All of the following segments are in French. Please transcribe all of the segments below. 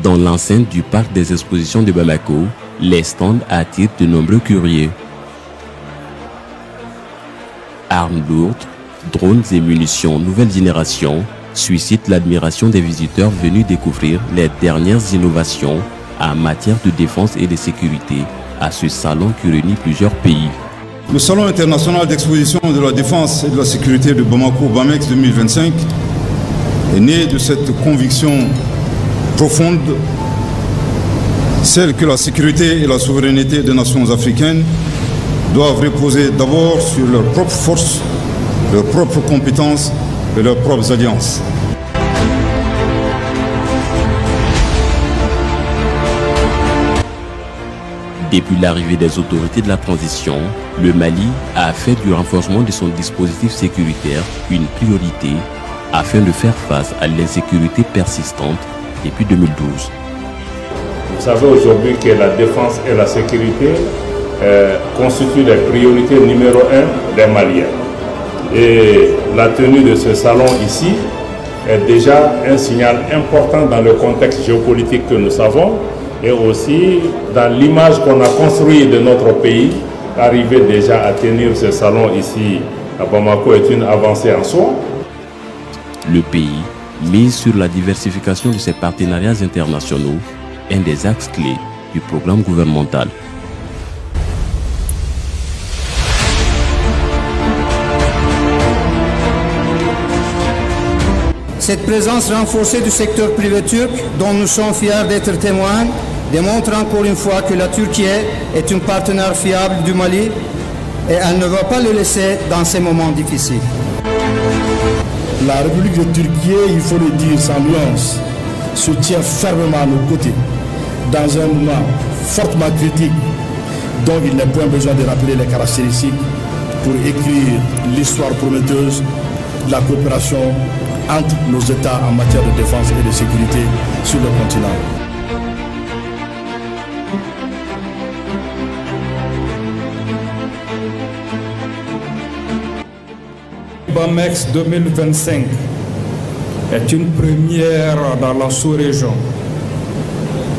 Dans l'enceinte du parc des expositions de Bamako, les stands attirent de nombreux curieux. Armes lourdes, drones et munitions nouvelle génération suscitent l'admiration des visiteurs venus découvrir les dernières innovations en matière de défense et de sécurité à ce salon qui réunit plusieurs pays. Le Salon international d'exposition de la défense et de la sécurité de Bamako, BAMEX 2025, est né de cette conviction profonde, celle que la sécurité et la souveraineté des nations africaines doivent reposer d'abord sur leurs propres forces, leurs propres compétences et leurs propres alliances. Depuis l'arrivée des autorités de la transition, le Mali a fait du renforcement de son dispositif sécuritaire une priorité afin de faire face à l'insécurité persistante depuis 2012. Vous savez aujourd'hui que la défense et la sécurité constituent les priorités numéro 1 des Maliens. Et la tenue de ce salon ici est déjà un signal important dans le contexte géopolitique que nous savons et aussi dans l'image qu'on a construite de notre pays. Arriver déjà à tenir ce salon ici à Bamako est une avancée en soi. Le pays mise sur la diversification de ses partenariats internationaux, un des axes clés du programme gouvernemental. Cette présence renforcée du secteur privé turc, dont nous sommes fiers d'être témoins, démontre encore une fois que la Turquie est une partenaire fiable du Mali et elle ne va pas le laisser dans ces moments difficiles. La République de Turquie, il faut le dire sans nuance, se tient fermement à nos côtés dans un moment fortement critique dont il n'est point besoin de rappeler les caractéristiques pour écrire l'histoire prometteuse de la coopération entre nos États en matière de défense et de sécurité sur le continent. BAMEX 2025 est une première dans la sous-région.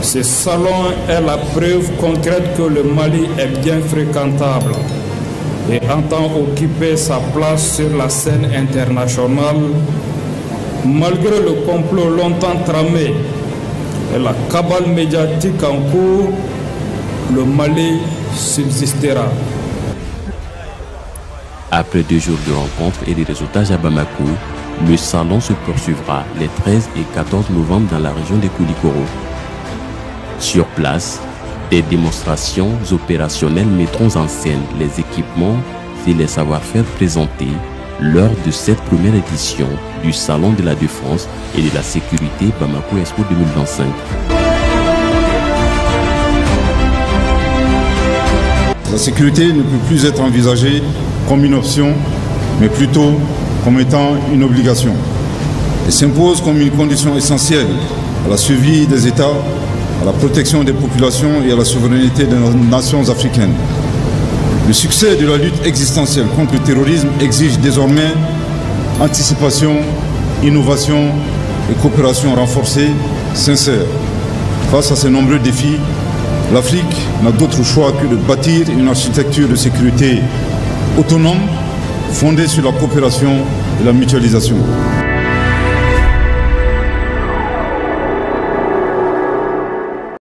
Ce salon est la preuve concrète que le Mali est bien fréquentable et entend occuper sa place sur la scène internationale malgré le complot longtemps tramé et la cabale médiatique en cours. Le Mali subsistera. Après 2 jours de rencontres et de réseautage à Bamako, le salon se poursuivra les 13 et 14 novembre dans la région de Koulikoro. Sur place, des démonstrations opérationnelles mettront en scène les équipements et les savoir-faire présentés lors de cette première édition du Salon de la Défense et de la Sécurité Bamako Expo 2025. La sécurité ne peut plus être envisagée comme une option, mais plutôt comme étant une obligation. Elle s'impose comme une condition essentielle à la survie des États, à la protection des populations et à la souveraineté des nations africaines. Le succès de la lutte existentielle contre le terrorisme exige désormais anticipation, innovation et coopération renforcée, sincère. Face à ces nombreux défis, l'Afrique n'a d'autre choix que de bâtir une architecture de sécurité autonome, fondée sur la coopération et la mutualisation.